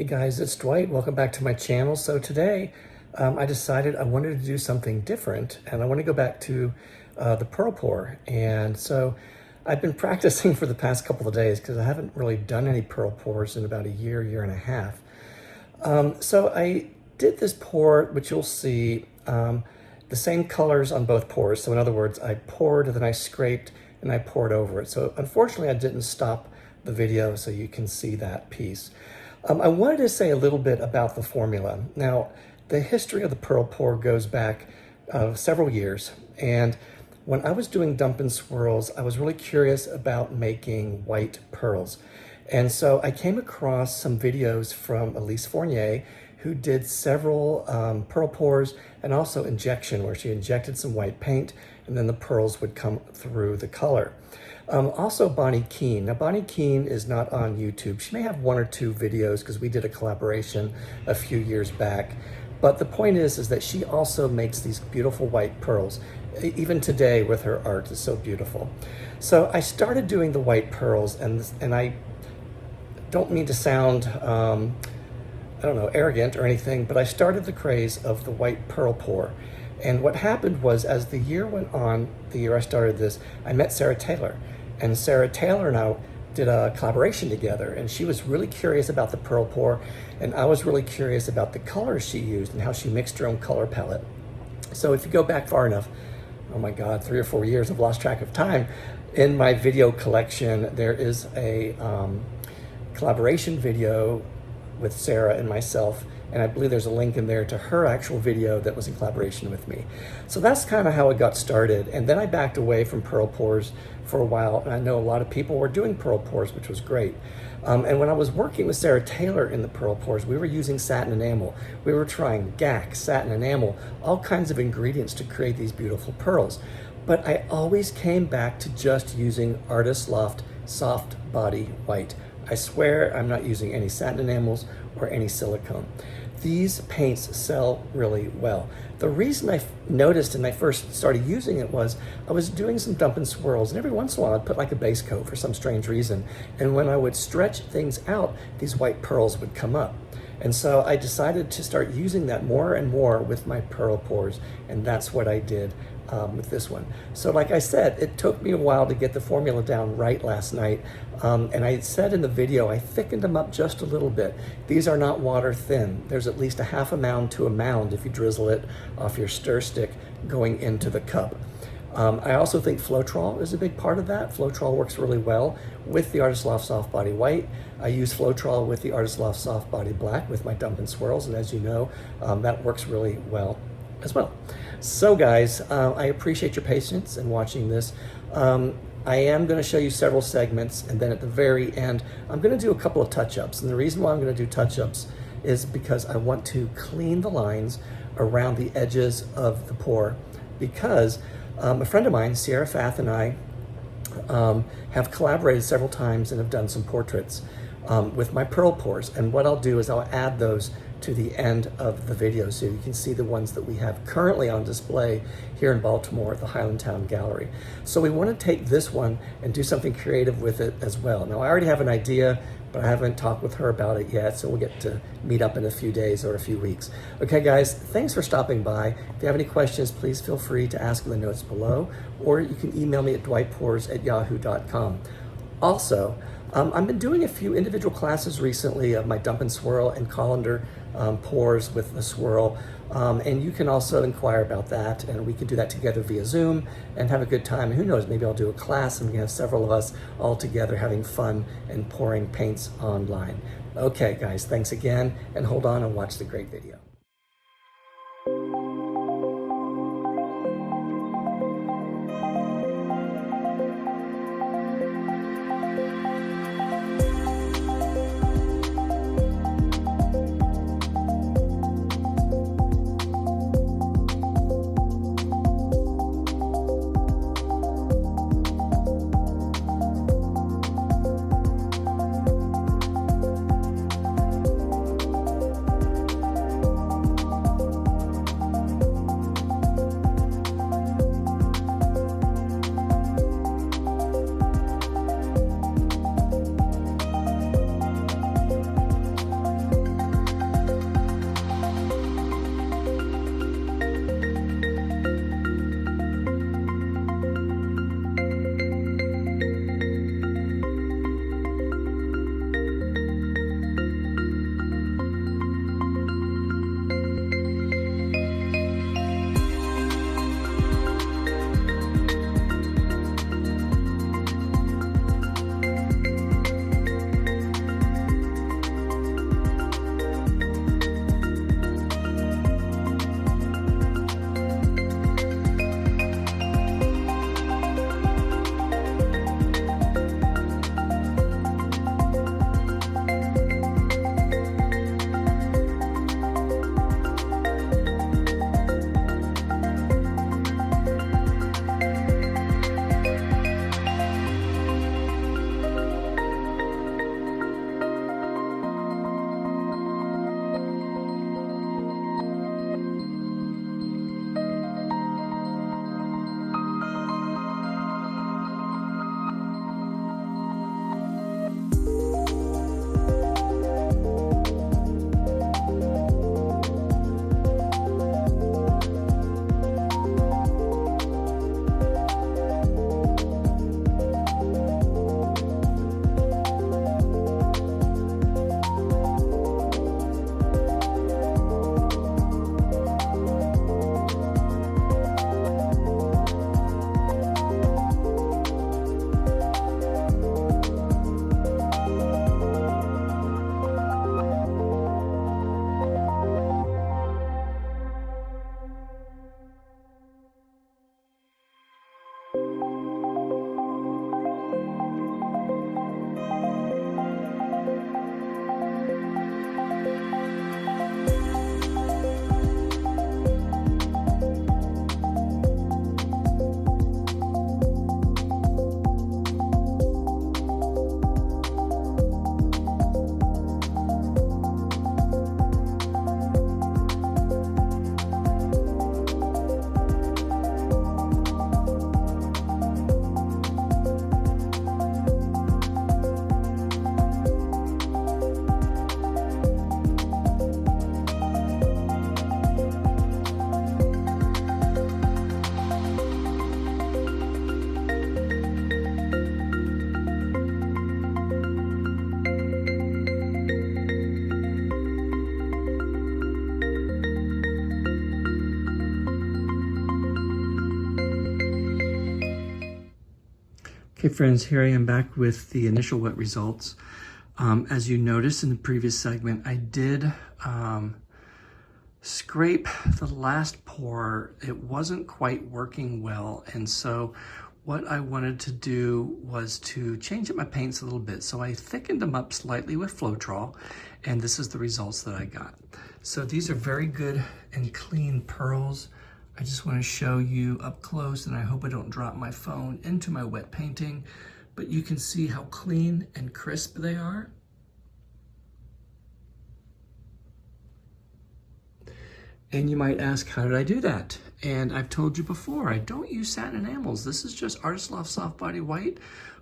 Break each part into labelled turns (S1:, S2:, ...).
S1: Hey guys, it's Dwight. Welcome back to my channel. So today I decided I wanted to do something different and I want to go back to the pearl pour. And so I've been practicing for the past couple of days because I haven't really done any pearl pours in about a year and a half. So I did this pour, which you'll see the same colors on both pours. So in other words, I poured, then I scraped, and I poured over it. So unfortunately, I didn't stop the video so you can see that piece. I wanted to say a little bit about the formula. Now, the history of the pearl pour goes back several years. And when I was doing dump and swirls, I was really curious about making white pearls. And so I came across some videos from Elyse Fournier, who did several pearl pours and also injection, where she injected some white paint and then the pearls would come through the color. Also Bonnie Keene. Now Bonnie Keene is not on YouTube. She may have one or two videos because we did a collaboration a few years back. But the point is that she also makes these beautiful white pearls. Even today with her art is so beautiful. So I started doing the white pearls and I don't mean to sound, I don't know, arrogant or anything, but I started the craze of the white pearl pour. And what happened was, as the year went on, the year I started this, I met Sarah Taylor. And Sarah Taylor and I did a collaboration together, and she was really curious about the pearl pour, and I was really curious about the colors she used and how she mixed her own color palette. So if you go back far enough, oh my God, 3 or 4 years, I've lost track of time. In my video collection, there is a collaboration video with Sarah and myself, and I believe there's a link in there to her actual video that was in collaboration with me. So that's kind of how it got started. And then I backed away from pearl pours for a while, and I know a lot of people were doing pearl pours, which was great. And when I was working with Sarah Taylor in the pearl pours, we were using satin enamel. We were trying GAC, satin enamel, all kinds of ingredients to create these beautiful pearls. But I always came back to just using Artist Loft Soft Body White. I swear I'm not using any satin enamels or any silicone. These paints sell really well. The reason I noticed and I first started using it was I was doing some dump and swirls, and every once in a while I'd put like a base coat for some strange reason. And when I would stretch things out, these white pearls would come up. And so I decided to start using that more and more with my pearl pours, and that's what I did with this one. So like I said, it took me a while to get the formula down right last night. And I said in the video, I thickened them up just a little bit. These are not water thin. There's at least a half a mound to a mound if you drizzle it off your stir stick going into the cup. I also think floetrol is a big part of that. Floetrol works really well with the Artist Loft Soft Body White. I use floetrol with the Artist Loft Soft Body Black with my dump and swirls, and as you know, that works really well as well. So guys, I appreciate your patience in watching this. I am going to show you several segments, and then at the very end, I'm going to do a couple of touch-ups. And the reason why I'm going to do touch-ups is because I want to clean the lines around the edges of the pour, because a friend of mine, Sierra Fath, and I have collaborated several times and have done some portraits with my pearl pours. And what I'll do is I'll add those to the end of the video so you can see the ones that we have currently on display here in Baltimore at the Highlandtown Gallery. So we want to take this one and do something creative with it as well. Now I already have an idea, but I haven't talked with her about it yet, so we'll get to meet up in a few days or a few weeks. Okay guys, thanks for stopping by. If you have any questions, please feel free to ask in the notes below, or you can email me at dwightpours@yahoo.com. Also, I've been doing a few individual classes recently of my dump and swirl and colander pours with the swirl, and you can also inquire about that, and we can do that together via Zoom and have a good time. And who knows, maybe I'll do a class and we can have several of us all together having fun and pouring paints online. Okay guys, thanks again, and hold on and watch the great video. Okay friends, here I am back with the initial wet results. As you noticed in the previous segment, I did scrape the last pour. It wasn't quite working well, and so what I wanted to do was to change up my paints a little bit. So I thickened them up slightly with floetrol, and this is the results that I got. So these are very good and clean pearls. I just want to show you up close, and I hope I don't drop my phone into my wet painting, but you can see how clean and crisp they are. And you might ask, how did I do that? And I've told you before, I don't use satin enamels. This is just Artist Loft Soft Body White,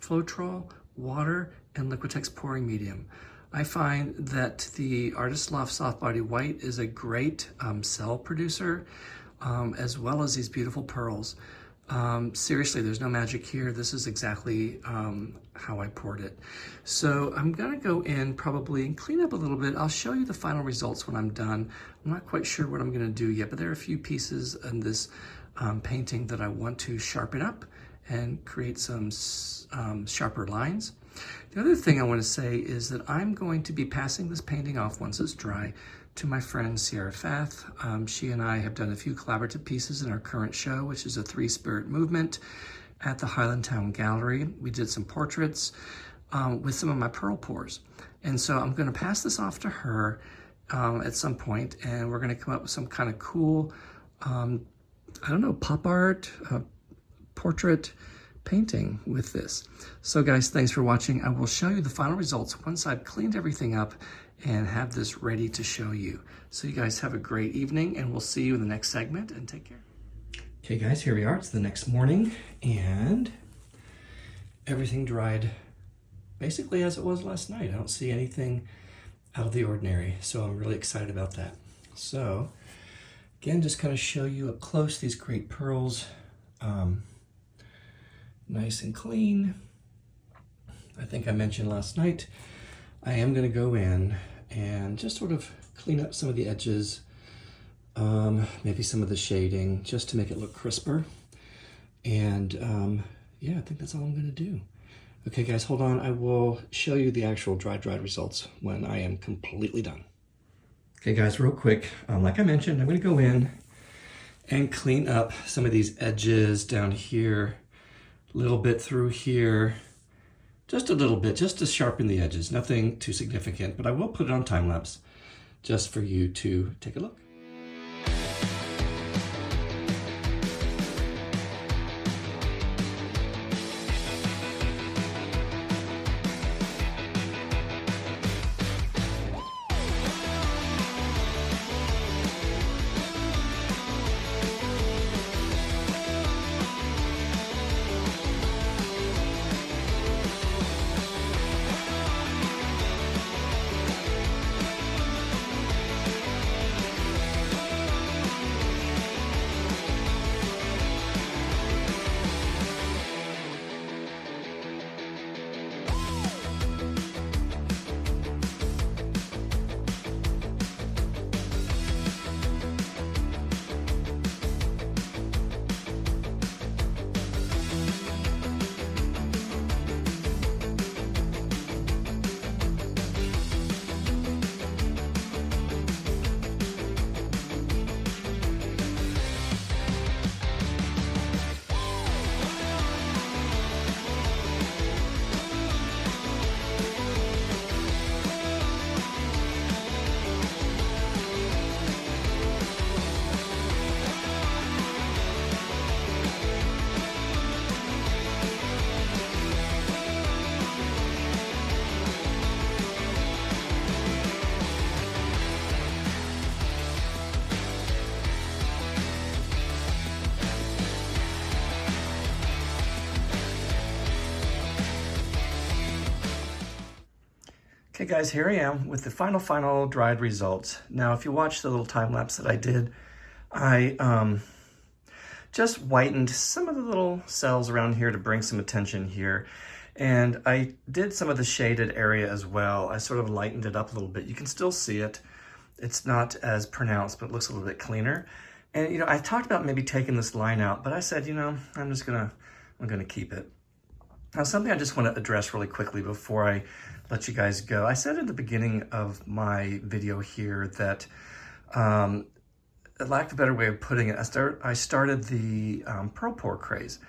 S1: floetrol, water, and liquitex pouring medium. I find that the Artist Loft Soft Body White is a great cell producer, as well as these beautiful pearls. Seriously, there's no magic here. This is exactly how I poured it. So I'm gonna go in probably and clean up a little bit. I'll show you the final results when I'm done. I'm not quite sure what I'm gonna do yet, but there are a few pieces in this painting that I want to sharpen up and create some sharper lines. The other thing I want to say is that I'm going to be passing this painting off once it's dry to my friend Sierra Fath. She and I have done a few collaborative pieces in our current show, which is a three-spirit movement at the Highlandtown Gallery. We did some portraits with some of my pearl pours. And so I'm going to pass this off to her at some point, and we're going to come up with some kind of cool, I don't know, pop art, portrait painting with this. So guys, thanks for watching. I will show you the final results once I've cleaned everything up and have this ready to show you. So you guys have a great evening, and we'll see you in the next segment, and take care. Okay guys, here we are. It's the next morning, and everything dried basically as it was last night. I don't see anything out of the ordinary, so I'm really excited about that. So again, just kind of show you up close these great pearls. Nice and clean. I think I mentioned last night, I am going to go in and just sort of clean up some of the edges, maybe some of the shading, just to make it look crisper. And yeah, I think that's all I'm going to do. Okay guys, hold on. I will show you the actual dried results when I am completely done. Okay guys, real quick, like I mentioned, I'm going to go in and clean up some of these edges down here, a little bit through here, just a little bit, just to sharpen the edges. Nothing too significant, but I will put it on time lapse just for you to take a look. Okay guys, here I am with the final dried results. Now, if you watch the little time lapse that I did, I just whitened some of the little cells around here to bring some attention here. And I did some of the shaded area as well. I sort of lightened it up a little bit. You can still see it. It's not as pronounced, but it looks a little bit cleaner. And you know, I talked about maybe taking this line out, but I said, you know, I'm gonna keep it. Now, something I just want to address really quickly before I let you guys go. I said at the beginning of my video here that, lack of a better way of putting it, I started the pearl pour craze.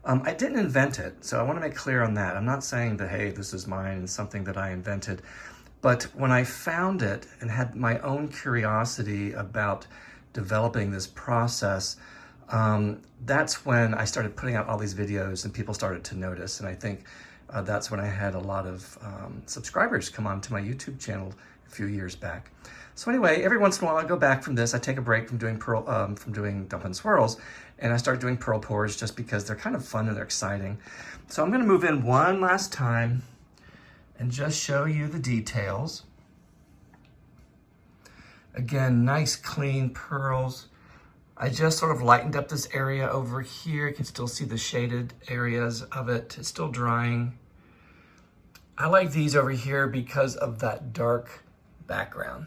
S1: I didn't invent it, so I want to make clear on that. I'm not saying that, hey, this is mine and something that I invented. But when I found it and had my own curiosity about developing this process, that's when I started putting out all these videos and people started to notice. And I think that's when I had a lot of subscribers come onto my YouTube channel a few years back. So anyway, every once in a while I go back from this. I take a break from doing dump and swirls, and I start doing pearl pours just because they're kind of fun and they're exciting. So I'm going to move in one last time and just show you the details. Again, nice clean pearls. I just sort of lightened up this area over here. You can still see the shaded areas of it. It's still drying. I like these over here because of that dark background,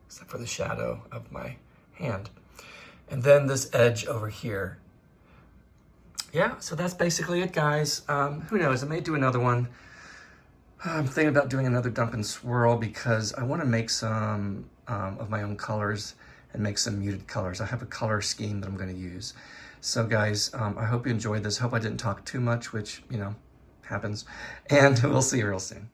S1: except for the shadow of my hand. And then this edge over here. Yeah, so that's basically it, guys. Who knows, I may do another one. I'm thinking about doing another dump and swirl because I want to make some of my own colors and make some muted colors. I have a color scheme that I'm going to use. So guys, I hope you enjoyed this. Hope I didn't talk too much, which, you know, happens. And we'll see you real soon.